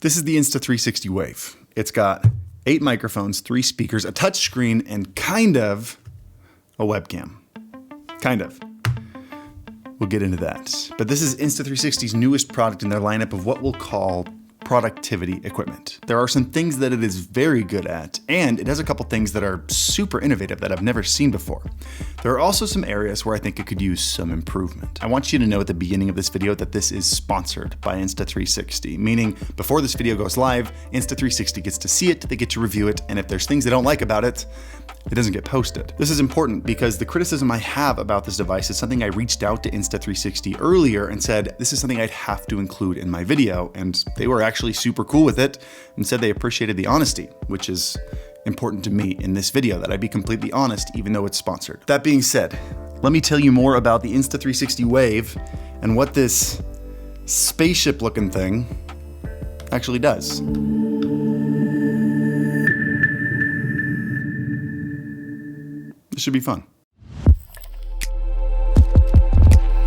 This is the Insta360 Wave. It's got 8 microphones, 3 speakers, a touch screen, and kind of a webcam. Kind of. We'll get into that. But this is Insta360's newest product in their lineup of what we'll call productivity equipment. There are some things that it is very good at, and it has a couple things that are super innovative that I've never seen before. There are also some areas where I think it could use some improvement. I want you to know at the beginning of this video that this is sponsored by Insta360, meaning before this video goes live, Insta360 gets to see it, they get to review it, and if there's things they don't like about it, it doesn't get posted. This is important because the criticism I have about this device is something I reached out to Insta360 earlier and said, this is something I'd have to include in my video, and they were actually super cool with it and said they appreciated the honesty, which is important to me in this video, that I be completely honest even though it's sponsored. That being said, let me tell you more about the Insta360 Wave and what this spaceship looking thing actually does. This should be fun.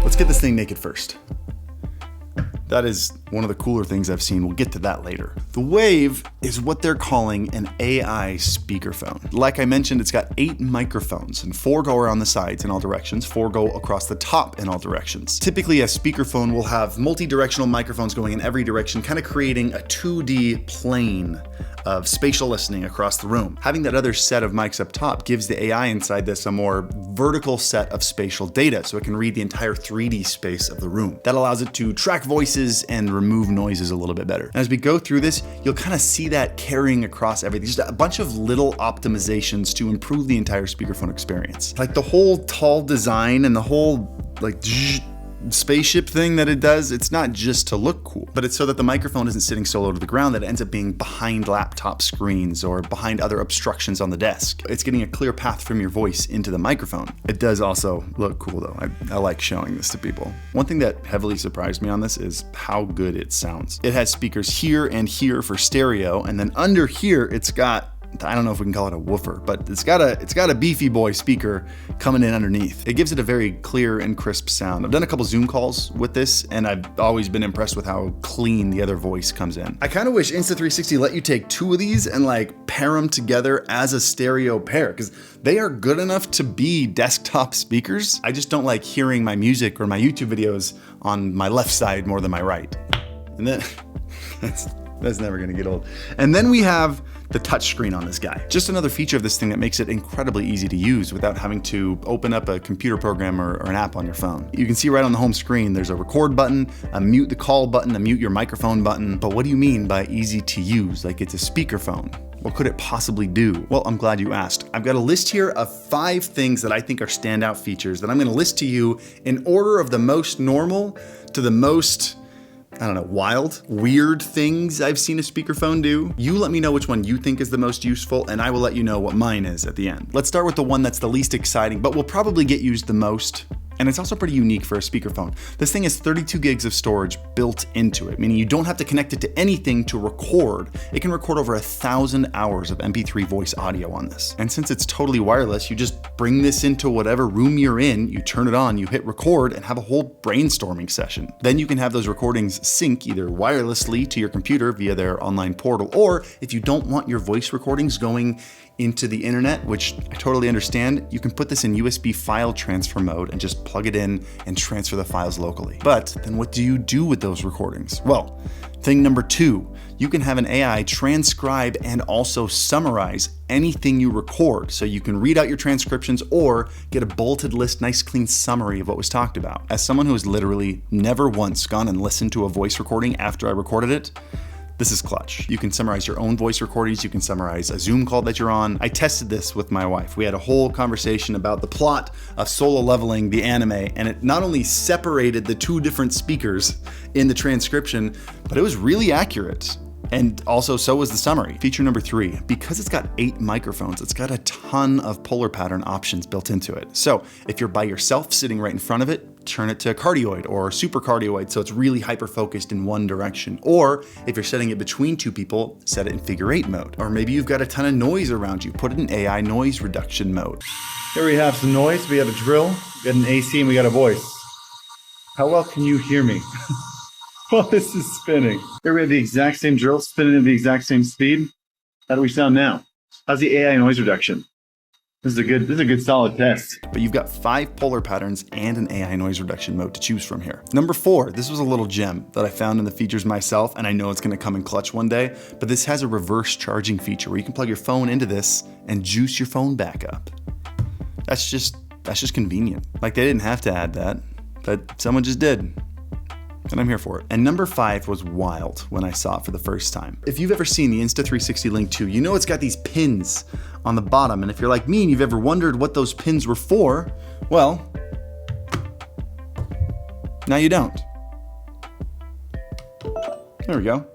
Let's get this thing naked first. That is one of the cooler things I've seen. We'll get to that later. The Wave is what they're calling an AI speakerphone. Like I mentioned, it's got 8 microphones and 4 go around the sides in all directions, 4 go across the top in all directions. Typically, a speakerphone will have multi-directional microphones going in every direction, kind of creating a 2D plane of spatial listening across the room. Having that other set of mics up top gives the AI inside this a more vertical set of spatial data, so it can read the entire 3D space of the room. That allows it to track voices and remove noises a little bit better. And as we go through this, you'll kind of see that carrying across everything. Just a bunch of little optimizations to improve the entire speakerphone experience. Like the whole tall design and the whole spaceship thing that it does, it's not just to look cool, but it's so that the microphone isn't sitting so low to the ground that it ends up being behind laptop screens or behind other obstructions on the desk. It's getting a clear path from your voice into the microphone. It does also look cool though. I like showing this to people. One thing that heavily surprised me on this is how good it sounds. It has speakers here and here for stereo, and then under here it's got, I don't know if we can call it a woofer, but it's got a beefy boy speaker coming in underneath. It gives it a very clear and crisp sound. I've done a couple Zoom calls with this, and I've always been impressed with how clean the other voice comes in. I kind of wish Insta360 let you take 2 of these and like pair them together as a stereo pair, because they are good enough to be desktop speakers. I just don't like hearing my music or my YouTube videos on my left side more than my right. And then that's never gonna get old. And then we have the touchscreen on this guy. Just another feature of this thing that makes it incredibly easy to use without having to open up a computer program or an app on your phone. You can see right on the home screen, there's a record button, a mute the call button, a mute your microphone button. But what do you mean by easy to use? Like it's a speakerphone. What could it possibly do? Well, I'm glad you asked. I've got a list here of 5 things that I think are standout features that I'm gonna list to you in order of the most normal to the most, I don't know, wild, weird things I've seen a speakerphone do. You let me know which one you think is the most useful, and I will let you know what mine is at the end. Let's start with the one that's the least exciting, but will probably get used the most. And it's also pretty unique for a speakerphone. This thing has 32 gigs of storage built into it, meaning you don't have to connect it to anything to record. It can record over 1,000 hours of MP3 voice audio on this. And since it's totally wireless, you just bring this into whatever room you're in, you turn it on, you hit record, and have a whole brainstorming session. Then you can have those recordings sync either wirelessly to your computer via their online portal, or if you don't want your voice recordings going into the internet, which I totally understand, you can put this in USB file transfer mode and just plug it in and transfer the files locally. But then what do you do with those recordings? Well, thing number 2, you can have an AI transcribe and also summarize anything you record. So you can read out your transcriptions or get a bulleted list, nice clean summary of what was talked about. As someone who has literally never once gone and listened to a voice recording after I recorded it, this is clutch. You can summarize your own voice recordings. You can summarize a Zoom call that you're on. I tested this with my wife. We had a whole conversation about the plot of Solo Leveling, the anime, and it not only separated the 2 different speakers in the transcription, but it was really accurate. And also, so was the summary. Feature number 3, because it's got 8 microphones, it's got a ton of polar pattern options built into it. So if you're by yourself sitting right in front of it, turn it to cardioid or super cardioid so it's really hyper-focused in one direction. Or if you're setting it between 2 people, set it in figure 8 mode. Or maybe you've got a ton of noise around you, put it in AI noise reduction mode. Here we have some noise, we have a drill, we got an AC, and we got a voice. How well can you hear me? Well, this is spinning. Here we have the exact same drill spinning at the exact same speed. How do we sound now? How's the AI noise reduction? This is a good solid test. But you've got 5 polar patterns and an AI noise reduction mode to choose from here. Number 4, this was a little gem that I found in the features myself, and I know it's gonna come in clutch one day, but this has a reverse charging feature where you can plug your phone into this and juice your phone back up. That's just convenient. Like, they didn't have to add that, but someone just did. And I'm here for it. And number 5 was wild when I saw it for the first time. If you've ever seen the Insta360 Link 2, you know it's got these pins on the bottom. And if you're like me and you've ever wondered what those pins were for, well, now you don't. There we go.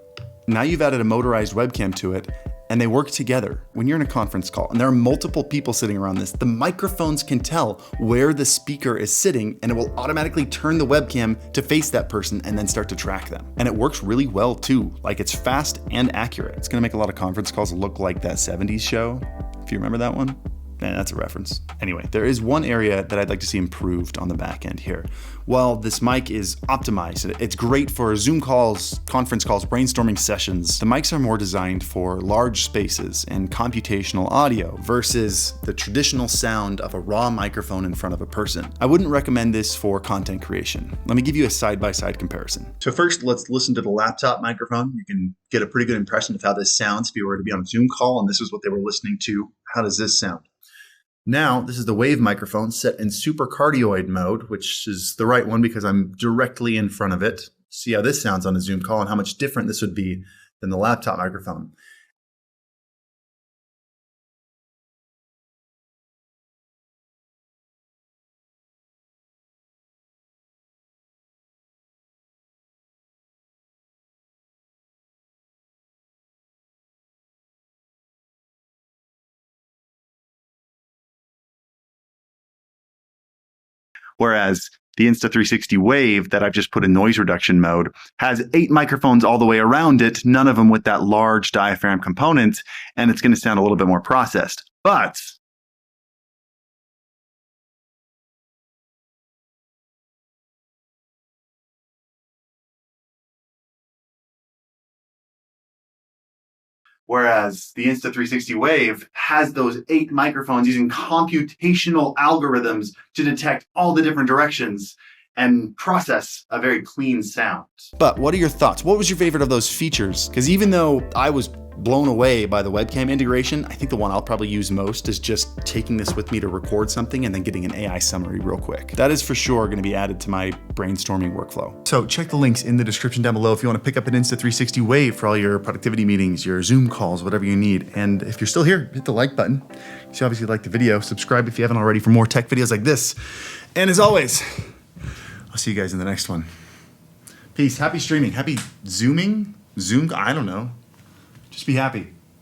Now you've added a motorized webcam to it, and they work together. When you're in a conference call and there are multiple people sitting around this, the microphones can tell where the speaker is sitting, and it will automatically turn the webcam to face that person and then start to track them. And it works really well too. Like, it's fast and accurate. It's gonna make a lot of conference calls look like that 70s show, if you remember that one. Man, that's a reference. Anyway, there is one area that I'd like to see improved on the back end here. While this mic is optimized, it's great for Zoom calls, conference calls, brainstorming sessions, the mics are more designed for large spaces and computational audio versus the traditional sound of a raw microphone in front of a person. I wouldn't recommend this for content creation. Let me give you a side-by-side comparison. So first, let's listen to the laptop microphone. You can get a pretty good impression of how this sounds if you were to be on a Zoom call and this is what they were listening to. How does this sound? Now, this is the Wave microphone set in super cardioid mode, which is the right one because I'm directly in front of it. See how this sounds on a Zoom call and how much different this would be than the laptop microphone. Whereas the Insta360 Wave that I've just put in noise reduction mode has 8 microphones all the way around it, none of them with that large diaphragm component, and it's going to sound a little bit more processed. But whereas the Insta360 Wave has those 8 microphones using computational algorithms to detect all the different directions and process a very clean sound. But what are your thoughts? What was your favorite of those features? Because even though I was blown away by the webcam integration, I think the one I'll probably use most is just taking this with me to record something and then getting an AI summary real quick. That is for sure going to be added to my brainstorming workflow. So check the links in the description down below if you want to pick up an Insta360 Wave for all your productivity meetings, your Zoom calls, whatever you need. And if you're still here, hit the like button. So obviously like the video, subscribe if you haven't already for more tech videos like this. And as always, I'll see you guys in the next one. Peace, happy streaming, happy Zooming, Zoom, I don't know. Just be happy.